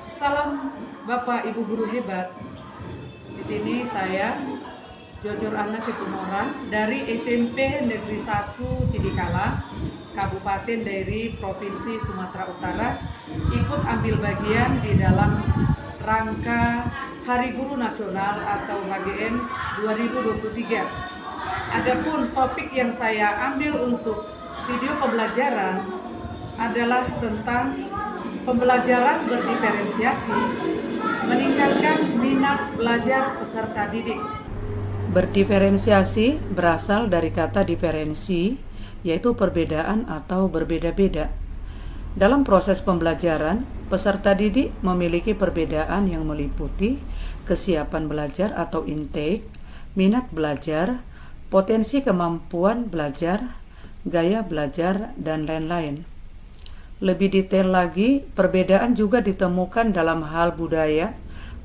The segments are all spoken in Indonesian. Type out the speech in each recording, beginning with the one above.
Salam Bapak Ibu guru hebat. Di sini saya Jojor Ana Situmorang dari SMP Negeri 1 Sidikala, Kabupaten Dairi, Provinsi Sumatera Utara, ikut ambil bagian di dalam rangka Hari Guru Nasional atau HGN 2023. Adapun topik yang saya ambil untuk video pembelajaran adalah tentang pembelajaran berdiferensiasi, meningkatkan minat belajar peserta didik. Berdiferensiasi berasal dari kata diferensi, yaitu perbedaan atau berbeda-beda. Dalam proses pembelajaran, peserta didik memiliki perbedaan yang meliputi kesiapan belajar atau intake, minat belajar, potensi kemampuan belajar, gaya belajar, dan lain-lain. Lebih detail lagi, perbedaan juga ditemukan dalam hal budaya,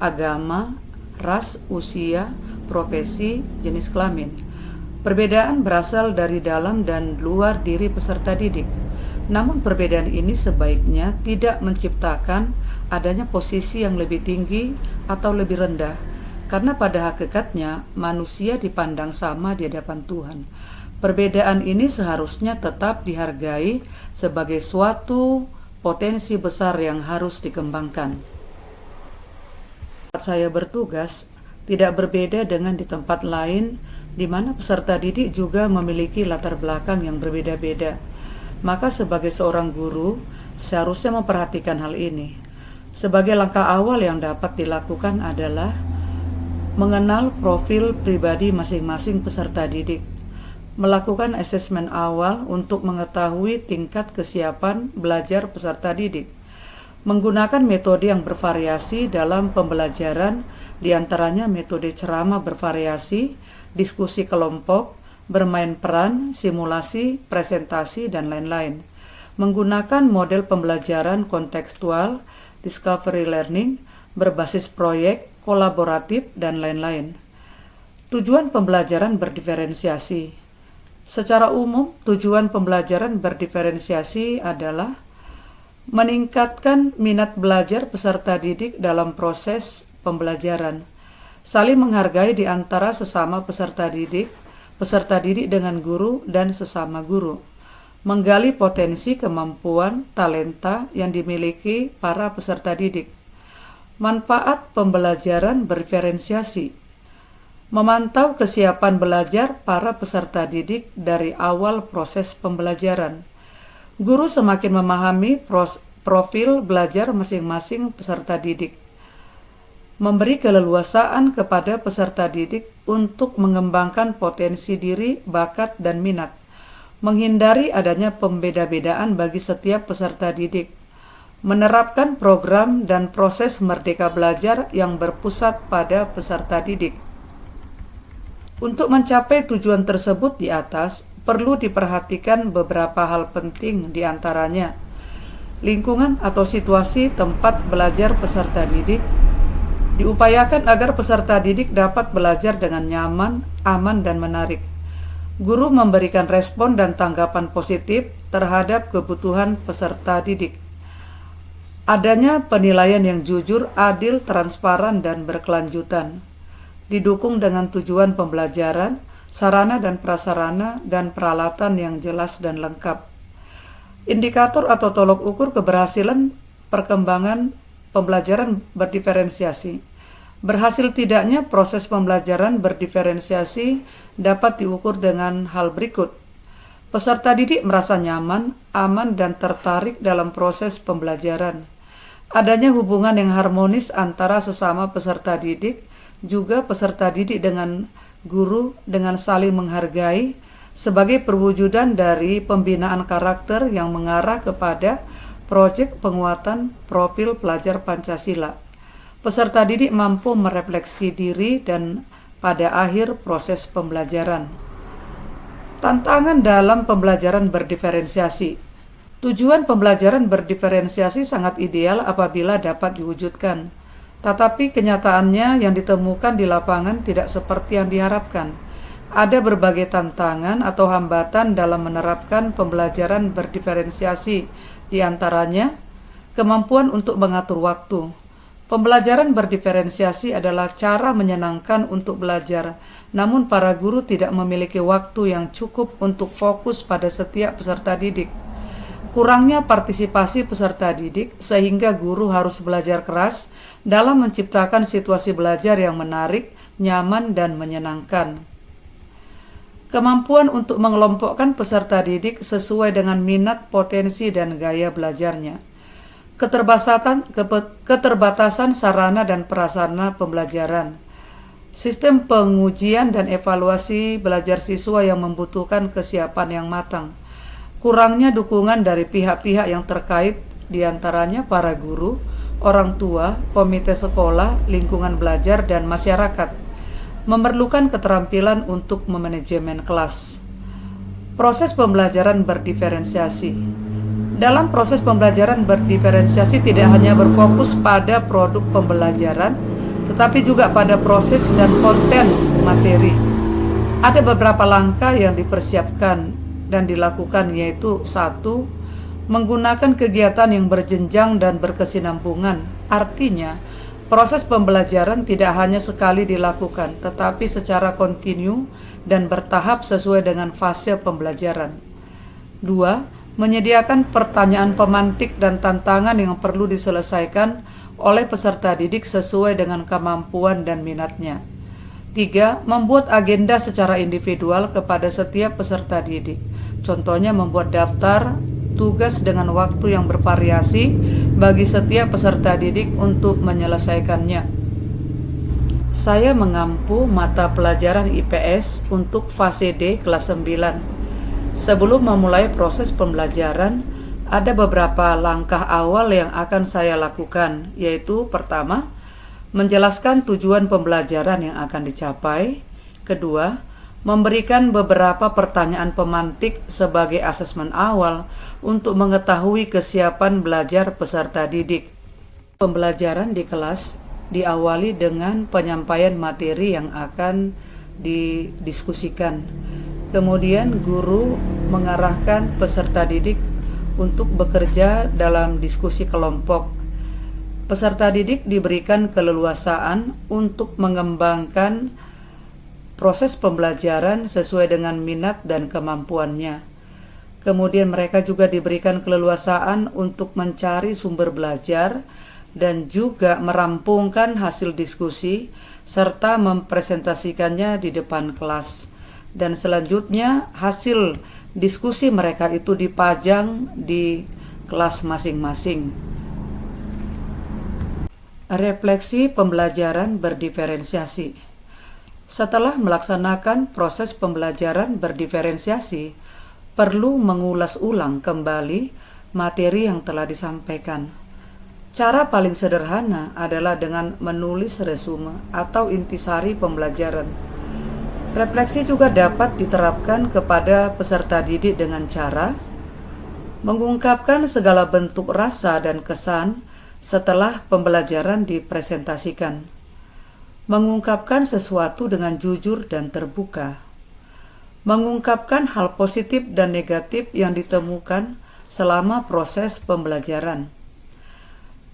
agama, ras, usia, profesi, jenis kelamin. Perbedaan berasal dari dalam dan luar diri peserta didik. Namun perbedaan ini sebaiknya tidak menciptakan adanya posisi yang lebih tinggi atau lebih rendah, karena pada hakikatnya manusia dipandang sama di hadapan Tuhan. Perbedaan ini seharusnya tetap dihargai sebagai suatu potensi besar yang harus dikembangkan. Tempat saya bertugas tidak berbeda dengan di tempat lain, di mana peserta didik juga memiliki latar belakang yang berbeda-beda. Maka sebagai seorang guru, seharusnya memperhatikan hal ini. Sebagai langkah awal yang dapat dilakukan adalah mengenal profil pribadi masing-masing peserta didik, melakukan asesmen awal untuk mengetahui tingkat kesiapan belajar peserta didik, menggunakan metode yang bervariasi dalam pembelajaran, diantaranya metode ceramah bervariasi, diskusi kelompok, bermain peran, simulasi, presentasi, dan lain-lain. Menggunakan model pembelajaran kontekstual, discovery learning, berbasis proyek, kolaboratif, dan lain-lain. Tujuan pembelajaran berdiferensiasi. Secara umum, tujuan pembelajaran berdiferensiasi adalah meningkatkan minat belajar peserta didik dalam proses pembelajaran, saling menghargai di antara sesama peserta didik dengan guru dan sesama guru, menggali potensi kemampuan, talenta yang dimiliki para peserta didik. Manfaat pembelajaran berdiferensiasi: memantau kesiapan belajar para peserta didik dari awal proses pembelajaran. Guru semakin memahami profil belajar masing-masing peserta didik, memberi keleluasaan kepada peserta didik untuk mengembangkan potensi diri, bakat, dan minat, menghindari adanya pembeda-bedaan bagi setiap peserta didik, menerapkan program dan proses merdeka belajar yang berpusat pada peserta didik. Untuk mencapai tujuan tersebut di atas, perlu diperhatikan beberapa hal penting, di antaranya lingkungan atau situasi tempat belajar peserta didik. Diupayakan agar peserta didik dapat belajar dengan nyaman, aman, dan menarik. Guru memberikan respon dan tanggapan positif terhadap kebutuhan peserta didik. Adanya penilaian yang jujur, adil, transparan, dan berkelanjutan. Didukung dengan tujuan pembelajaran, sarana dan prasarana, dan peralatan yang jelas dan lengkap. Indikator atau tolok ukur keberhasilan perkembangan pembelajaran berdiferensiasi. Berhasil tidaknya proses pembelajaran berdiferensiasi dapat diukur dengan hal berikut. Peserta didik merasa nyaman, aman, dan tertarik dalam proses pembelajaran. Adanya hubungan yang harmonis antara sesama peserta didik, juga peserta didik dengan guru dengan saling menghargai sebagai perwujudan dari pembinaan karakter yang mengarah kepada proyek penguatan profil pelajar Pancasila. Peserta didik mampu merefleksi diri dan pada akhir proses pembelajaran. Tantangan dalam pembelajaran berdiferensiasi. Tujuan pembelajaran berdiferensiasi sangat ideal apabila dapat diwujudkan. Tetapi kenyataannya yang ditemukan di lapangan tidak seperti yang diharapkan. Ada berbagai tantangan atau hambatan dalam menerapkan pembelajaran berdiferensiasi, di antaranya kemampuan untuk mengatur waktu. Pembelajaran berdiferensiasi adalah cara menyenangkan untuk belajar, namun para guru tidak memiliki waktu yang cukup untuk fokus pada setiap peserta didik. Kurangnya partisipasi peserta didik sehingga guru harus belajar keras dalam menciptakan situasi belajar yang menarik, nyaman, dan menyenangkan. Kemampuan untuk mengelompokkan peserta didik sesuai dengan minat, potensi, dan gaya belajarnya. Keterbatasan sarana dan prasarana pembelajaran. Sistem pengujian dan evaluasi belajar siswa yang membutuhkan kesiapan yang matang. Kurangnya dukungan dari pihak-pihak yang terkait, diantaranya para guru, orang tua, komite sekolah, lingkungan belajar, dan masyarakat. Memerlukan keterampilan untuk memanajemen kelas. Proses pembelajaran berdiferensiasi. Dalam proses pembelajaran berdiferensiasi tidak hanya berfokus pada produk pembelajaran, tetapi juga pada proses dan konten materi. Ada beberapa langkah yang dipersiapkan dan dilakukan, yaitu 1. Menggunakan kegiatan yang berjenjang dan berkesinambungan. Artinya, proses pembelajaran tidak hanya sekali dilakukan, tetapi secara kontinu dan bertahap sesuai dengan fase pembelajaran. 2. Menyediakan pertanyaan pemantik dan tantangan yang perlu diselesaikan oleh peserta didik sesuai dengan kemampuan dan minatnya. 3. Membuat agenda secara individual kepada setiap peserta didik. Contohnya membuat daftar tugas dengan waktu yang bervariasi bagi setiap peserta didik untuk menyelesaikannya. Saya mengampu mata pelajaran IPS untuk fase D kelas 9. Sebelum memulai proses pembelajaran, ada beberapa langkah awal yang akan saya lakukan, yaitu pertama, menjelaskan tujuan pembelajaran yang akan dicapai. Kedua, memberikan beberapa pertanyaan pemantik sebagai asesmen awal untuk mengetahui kesiapan belajar peserta didik. Pembelajaran di kelas diawali dengan penyampaian materi yang akan didiskusikan. Kemudian guru mengarahkan peserta didik untuk bekerja dalam diskusi kelompok. Peserta didik diberikan keleluasaan untuk mengembangkan proses pembelajaran sesuai dengan minat dan kemampuannya. Kemudian mereka juga diberikan keleluasaan untuk mencari sumber belajar dan juga merampungkan hasil diskusi serta mempresentasikannya di depan kelas. Dan selanjutnya hasil diskusi mereka itu dipajang di kelas masing-masing. Refleksi pembelajaran berdiferensiasi. Setelah melaksanakan proses pembelajaran berdiferensiasi, perlu mengulas ulang kembali materi yang telah disampaikan. Cara paling sederhana adalah dengan menulis resume atau intisari pembelajaran. Refleksi juga dapat diterapkan kepada peserta didik dengan cara mengungkapkan segala bentuk rasa dan kesan setelah pembelajaran dipresentasikan. Mengungkapkan sesuatu dengan jujur dan terbuka. Mengungkapkan hal positif dan negatif yang ditemukan selama proses pembelajaran.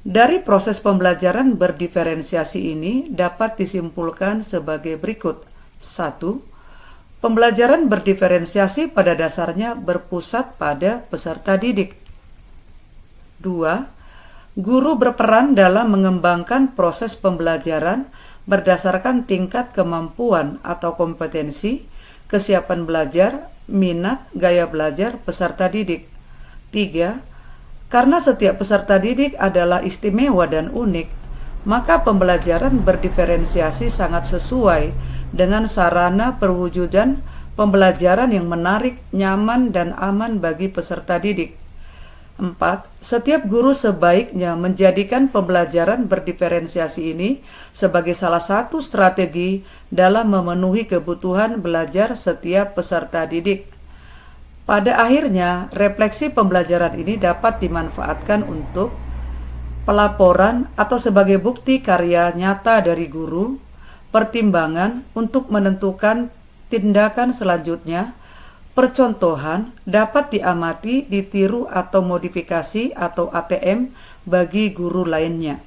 Dari proses pembelajaran berdiferensiasi ini dapat disimpulkan sebagai berikut. 1. Pembelajaran berdiferensiasi pada dasarnya berpusat pada peserta didik. 2. Guru berperan dalam mengembangkan proses pembelajaran berdasarkan tingkat kemampuan atau kompetensi, kesiapan belajar, minat, gaya belajar peserta didik. 3. Karena setiap peserta didik adalah istimewa dan unik, maka pembelajaran berdiferensiasi sangat sesuai dengan sarana perwujudan pembelajaran yang menarik, nyaman, dan aman bagi peserta didik. 4. Setiap guru sebaiknya menjadikan pembelajaran berdiferensiasi ini sebagai salah satu strategi dalam memenuhi kebutuhan belajar setiap peserta didik. Pada akhirnya, refleksi pembelajaran ini dapat dimanfaatkan untuk pelaporan atau sebagai bukti karya nyata dari guru, pertimbangan untuk menentukan tindakan selanjutnya. Percontohan dapat diamati, ditiru atau modifikasi atau ATM bagi guru lainnya.